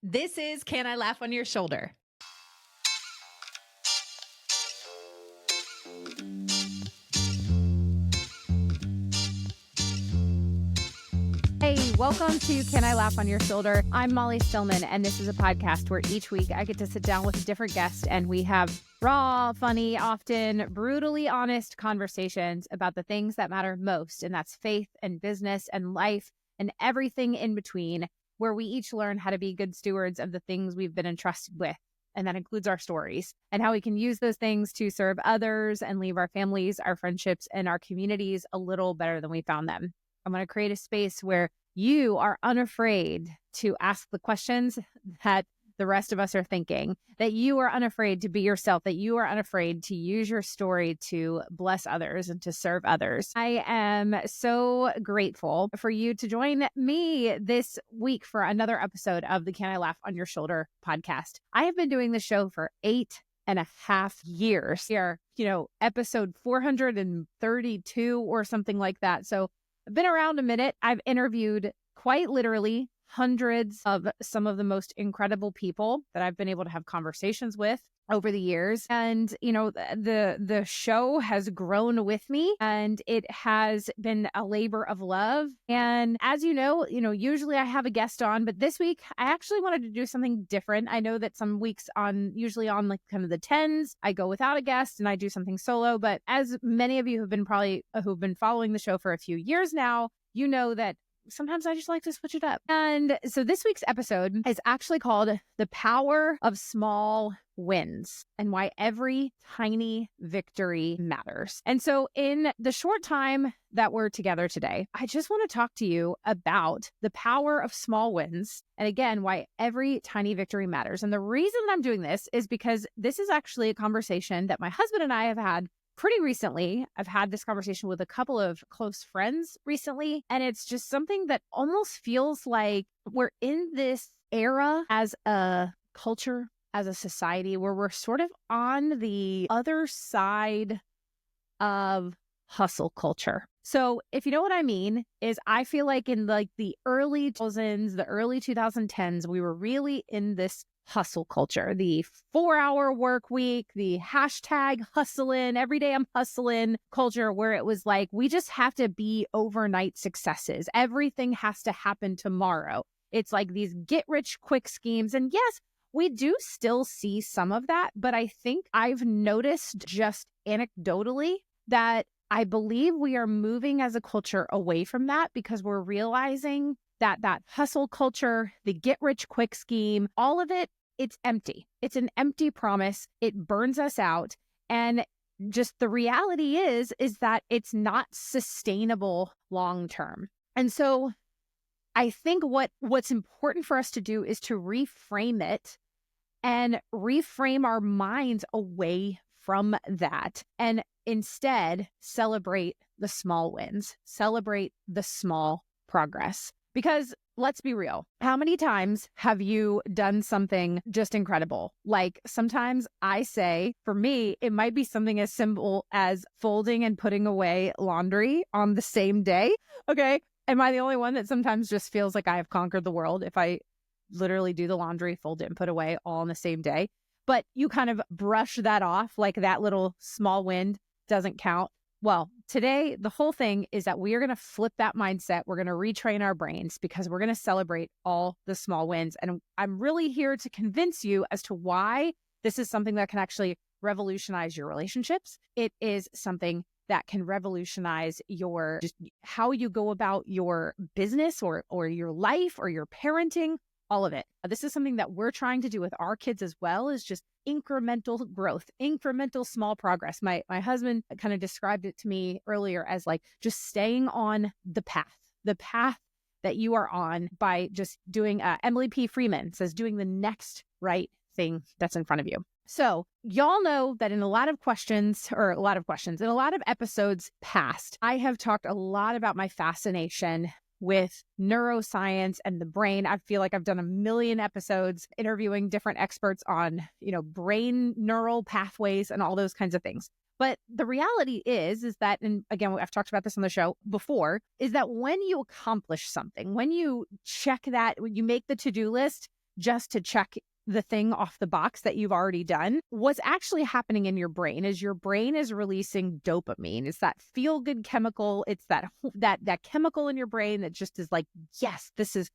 This is Can I Laugh on Your Shoulder? Hey, welcome to Can I Laugh on Your Shoulder? I'm Molly Stillman, and this is a podcast where each week I get to sit down with a different guest and we have raw, funny, often brutally honest conversations about the things that matter most, and that's faith and business and life and everything in between, where we each learn how to be good stewards of the things we've been entrusted with. And that includes our stories and how we can use those things to serve others and leave our families, our friendships, and our communities a little better than we found them. I'm going to create a space where you are unafraid to ask the questions that the rest of us are thinking, that you are unafraid to be yourself, that you are unafraid to use your story to bless others and to serve others. I am so grateful for you to join me this week for another episode of the Can I Laugh on Your Shoulder podcast. I have been doing this show for 8.5 years. Here, episode 432 or something like that. So I've been around a minute. I've interviewed quite literally hundreds of some of the most incredible people that I've been able to have conversations with over the years. And, the show has grown with me, and it has been a labor of love. And as you know, usually I have a guest on, but this week I actually wanted to do something different. I know that some weeks usually on like kind of the 10s, I go without a guest and I do something solo. But as many of you have been who've been following the show for a few years now, you know that sometimes I just like to switch it up. And so this week's episode is actually called The Power of Small Wins and Why Every Tiny Victory Matters. And so in the short time that we're together today, I just want to talk to you about the power of small wins. And again, why every tiny victory matters. And the reason that I'm doing this is because this is actually a conversation that my husband and I have had pretty recently. I've had this conversation with a couple of close friends recently, and it's just something that almost feels like we're in this era as a culture, as a society, where we're sort of on the other side of hustle culture. So if you know what I mean, is I feel like in like the early 2000s, the early 2010s, we were really in this hustle culture, the 4-hour work week, the hashtag hustling, every day I'm hustling culture, where it was like, we just have to be overnight successes. Everything has to happen tomorrow. It's like these get rich quick schemes. And yes, we do still see some of that, but I think I've noticed just anecdotally that I believe we are moving as a culture away from that, because we're realizing that hustle culture, the get rich quick scheme, all of it, it's empty. It's an empty promise. It burns us out. And just the reality is that it's not sustainable long term. And so I think what's important for us to do is to reframe it and reframe our minds away from that, and instead celebrate the small wins, celebrate the small progress. Because let's be real, how many times have you done something just incredible? Like sometimes I say, for me, it might be something as simple as folding and putting away laundry on the same day. Okay. Am I the only one that sometimes just feels like I have conquered the world if I literally do the laundry, fold it, and put away all on the same day? But you kind of brush that off like that little small win doesn't count. Well, today, the whole thing is that we are going to flip that mindset. We're going to retrain our brains, because we're going to celebrate all the small wins. And I'm really here to convince you as to why this is something that can actually revolutionize your relationships. It is something that can revolutionize just how you go about your business or your life or your parenting, all of it. This is something that we're trying to do with our kids as well, is just incremental growth, incremental small progress. My husband kind of described it to me earlier as like just staying on the path that you are on by just doing, Emily P. Freeman says, doing the next right thing that's in front of you. So y'all know that in a lot of episodes past, I have talked a lot about my fascination with neuroscience and the brain. I feel like I've done a million episodes interviewing different experts on, brain neural pathways and all those kinds of things. But the reality is that, and again, I've talked about this on the show before, is that when you accomplish something, when you check that, when you make the to-do list, just to check the thing off the box that you've already done. What's actually happening in your brain is your brain is releasing dopamine. It's that feel-good chemical. It's that chemical in your brain that just is like, yes, this is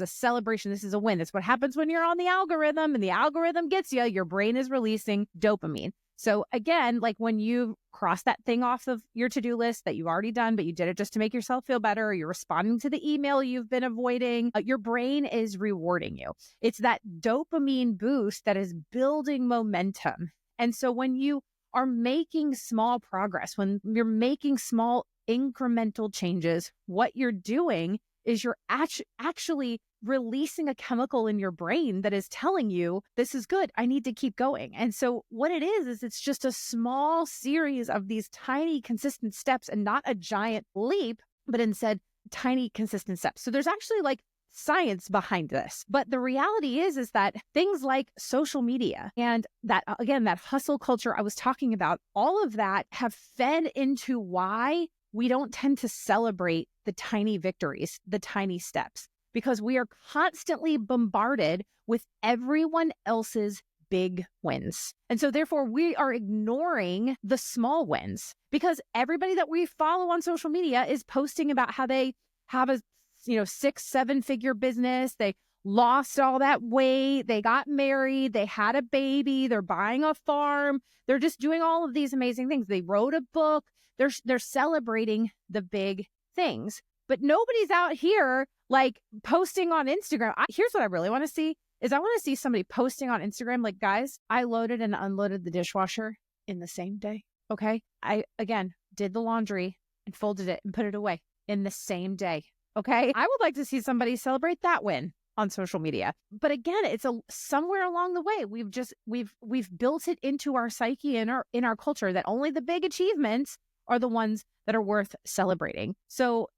a celebration. This is a win. That's what happens when you're on the algorithm and the algorithm gets you. Your brain is releasing dopamine. So again, like when you cross that thing off of your to-do list that you've already done, but you did it just to make yourself feel better, or you're responding to the email you've been avoiding, your brain is rewarding you. It's that dopamine boost that is building momentum. And so when you are making small progress, when you're making small incremental changes, what you're doing is you're actually releasing a chemical in your brain that is telling you, this is good, I need to keep going. And so what it is it's just a small series of these tiny consistent steps, and not a giant leap, but instead tiny consistent steps. So there's actually like science behind this. But the reality is that things like social media and that, again, that hustle culture I was talking about, all of that have fed into why we don't tend to celebrate the tiny victories, the tiny steps, because we are constantly bombarded with everyone else's big wins. And so therefore we are ignoring the small wins, because everybody that we follow on social media is posting about how they have a 6-7 figure business. They lost all that weight. They got married. They had a baby. They're buying a farm. They're just doing all of these amazing things. They wrote a book. They're celebrating the big things, but nobody's out here like posting on Instagram. Here's what I really want to see is I want to see somebody posting on Instagram like, guys, I loaded and unloaded the dishwasher in the same day. Okay. I, again, did the laundry and folded it and put it away in the same day. Okay. I would like to see somebody celebrate that win on social media. But again, it's somewhere along the way, we've built it into our psyche and in our culture that only the big achievements are the ones that are worth celebrating. So,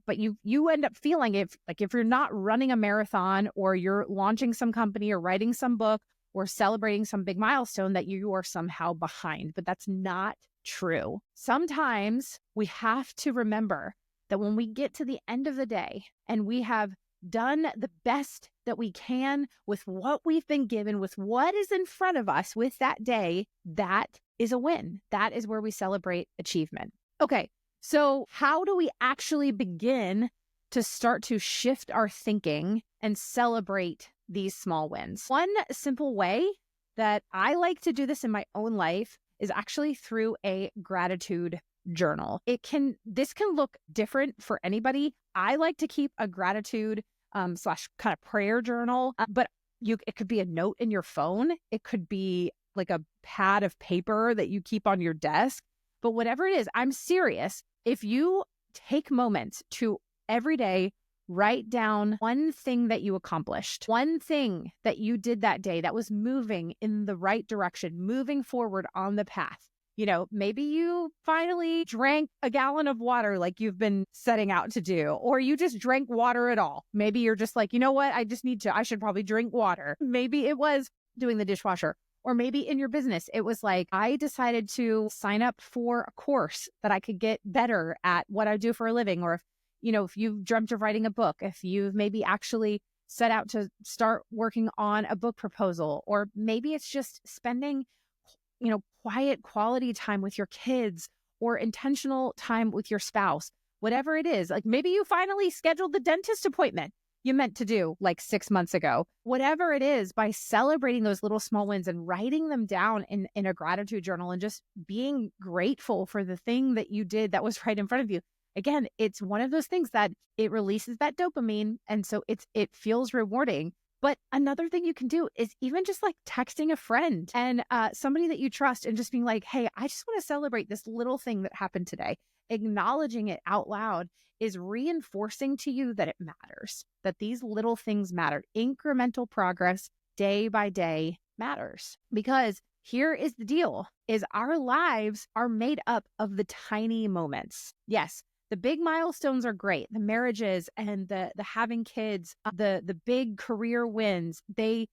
but you end up feeling if you're not running a marathon, or you're launching some company or writing some book or celebrating some big milestone, that you are somehow behind. But that's not true. Sometimes we have to remember that when we get to the end of the day and we have done the best that we can with what we've been given, with what is in front of us with that day, that is a win. That is where we celebrate achievement. Okay, so how do we actually begin to start to shift our thinking and celebrate these small wins? One simple way that I like to do this in my own life is actually through a gratitude journal. This can look different for anybody. I like to keep a gratitude / kind of prayer journal, but it could be a note in your phone. It could be like a pad of paper that you keep on your desk. But whatever it is, I'm serious. If you take moments to every day write down one thing that you accomplished, one thing that you did that day that was moving in the right direction, moving forward on the path. Maybe you finally drank a gallon of water like you've been setting out to do, or you just drank water at all. Maybe you're just like, you know what? I should probably drink water. Maybe it was doing the dishwasher. Or maybe in your business, it was like, I decided to sign up for a course that I could get better at what I do for a living. Or if you've dreamt of writing a book, if you've maybe actually set out to start working on a book proposal, or maybe it's just spending quiet quality time with your kids, or intentional time with your spouse, whatever it is. Like maybe you finally scheduled the dentist appointment you meant to do like 6 months ago. Whatever it is, by celebrating those little small wins and writing them down in a gratitude journal and just being grateful for the thing that you did that was right in front of you. Again, it's one of those things that it releases that dopamine. And so it feels rewarding. But another thing you can do is even just like texting a friend and somebody that you trust and just being like, hey, I just want to celebrate this little thing that happened today. Acknowledging it out loud is reinforcing to you that it matters, that these little things matter. Incremental progress day by day matters. Because here is the deal, is our lives are made up of the tiny moments. Yes, the big milestones are great. The marriages and the having kids, the big career wins, they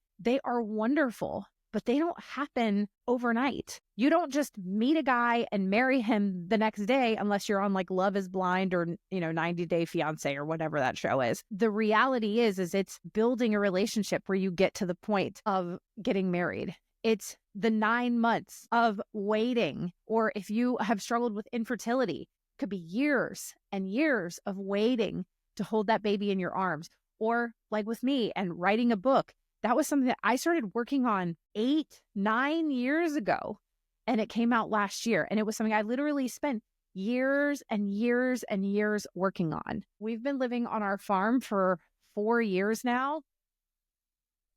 are wonderful. but they don't happen overnight. You don't just meet a guy and marry him the next day unless you're on like Love is Blind or, 90 Day Fiance or whatever that show is. The reality is it's building a relationship where you get to the point of getting married. It's the 9 months of waiting, or if you have struggled with infertility, it could be years and years of waiting to hold that baby in your arms. Or like with me and writing a book, that was something that I started working on 8-9 years ago, and it came out last year. And it was something I literally spent years and years and years working on. We've been living on our farm for 4 years now.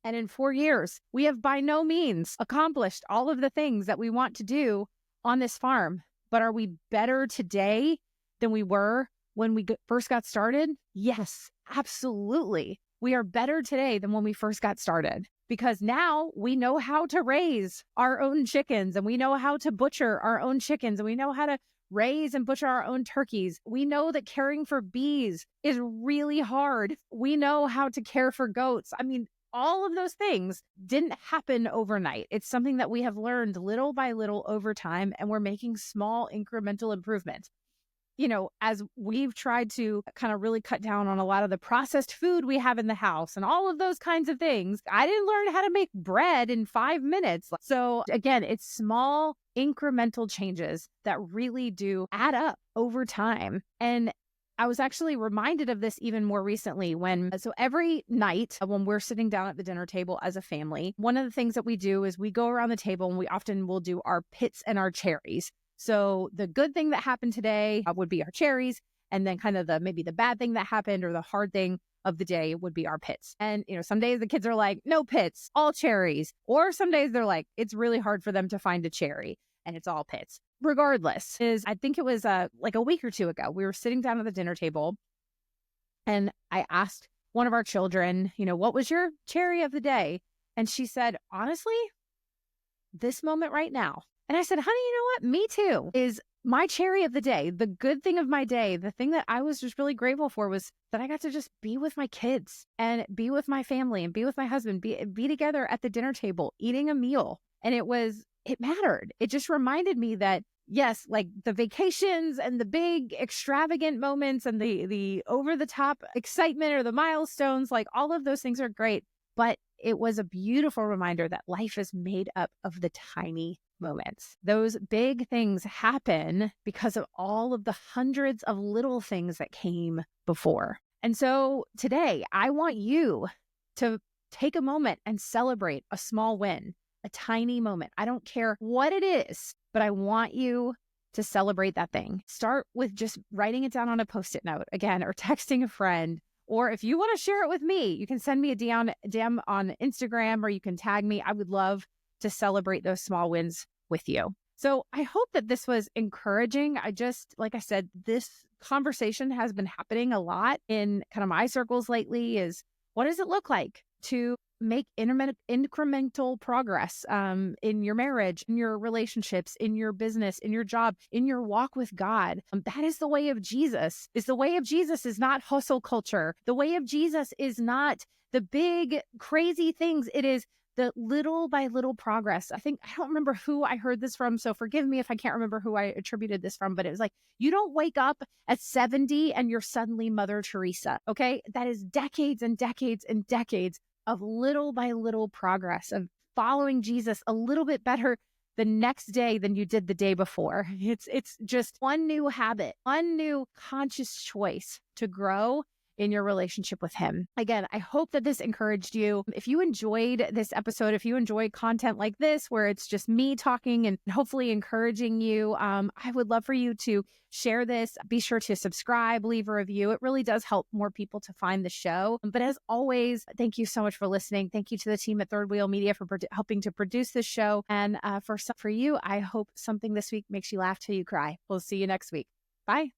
And in 4 years, we have by no means accomplished all of the things that we want to do on this farm. But are we better today than we were when we first got started? Yes, absolutely. We are better today than when we first got started, because now we know how to raise our own chickens, and we know how to butcher our own chickens, and we know how to raise and butcher our own turkeys. We know that caring for bees is really hard. We know how to care for goats. I mean, all of those things didn't happen overnight. It's something that we have learned little by little over time, and we're making small incremental improvements. As we've tried to kind of really cut down on a lot of the processed food we have in the house and all of those kinds of things, I didn't learn how to make bread in 5 minutes. So again, it's small incremental changes that really do add up over time. And I was actually reminded of this even more recently so every night when we're sitting down at the dinner table as a family, one of the things that we do is we go around the table and we often will do our pits and our cherries. So the good thing that happened today would be our cherries. And then kind of maybe the bad thing that happened or the hard thing of the day would be our pits. And, some days the kids are like, no pits, all cherries. Or some days they're like, it's really hard for them to find a cherry and it's all pits. Regardless, I think it was like a week or two ago, we were sitting down at the dinner table and I asked one of our children, what was your cherry of the day? And she said, honestly, this moment right now. And I said, honey, you know what? Me too is my cherry of the day. The good thing of my day, the thing that I was just really grateful for was that I got to just be with my kids and be with my family and be with my husband, be together at the dinner table, eating a meal. And it mattered. It just reminded me that, yes, like the vacations and the big extravagant moments and the over the top excitement or the milestones, like all of those things are great. But it was a beautiful reminder that life is made up of the tiny moments. Those big things happen because of all of the hundreds of little things that came before. And so today, I want you to take a moment and celebrate a small win, a tiny moment. I don't care what it is, but I want you to celebrate that thing. Start with just writing it down on a Post-it note, again, or texting a friend. Or if you want to share it with me, you can send me a DM on Instagram, or you can tag me. I would love to celebrate those small wins with you. So I hope that this was encouraging. Like I said, this conversation has been happening a lot in kind of my circles lately is, what does it look like to make incremental progress in your marriage, in your relationships, in your business, in your job, in your walk with God? That is the way of Jesus. The way of Jesus is not hustle culture. The way of Jesus is not the big, crazy things. It is the little by little progress. I don't remember who I heard this from, so forgive me if I can't remember who I attributed this from, but it was like, you don't wake up at 70 and you're suddenly Mother Teresa, okay? That is decades and decades and decades of little by little progress, of following Jesus a little bit better the next day than you did the day before. It's just one new habit, one new conscious choice to grow in your relationship with him. Again, I hope that this encouraged you. If you enjoyed this episode, if you enjoy content like this, where it's just me talking and hopefully encouraging you, I would love for you to share this. Be sure to subscribe, leave a review. It really does help more people to find the show. But as always, thank you so much for listening. Thank you to the team at Third Wheel Media for helping to produce this show. And for you, I hope something this week makes you laugh till you cry. We'll see you next week. Bye.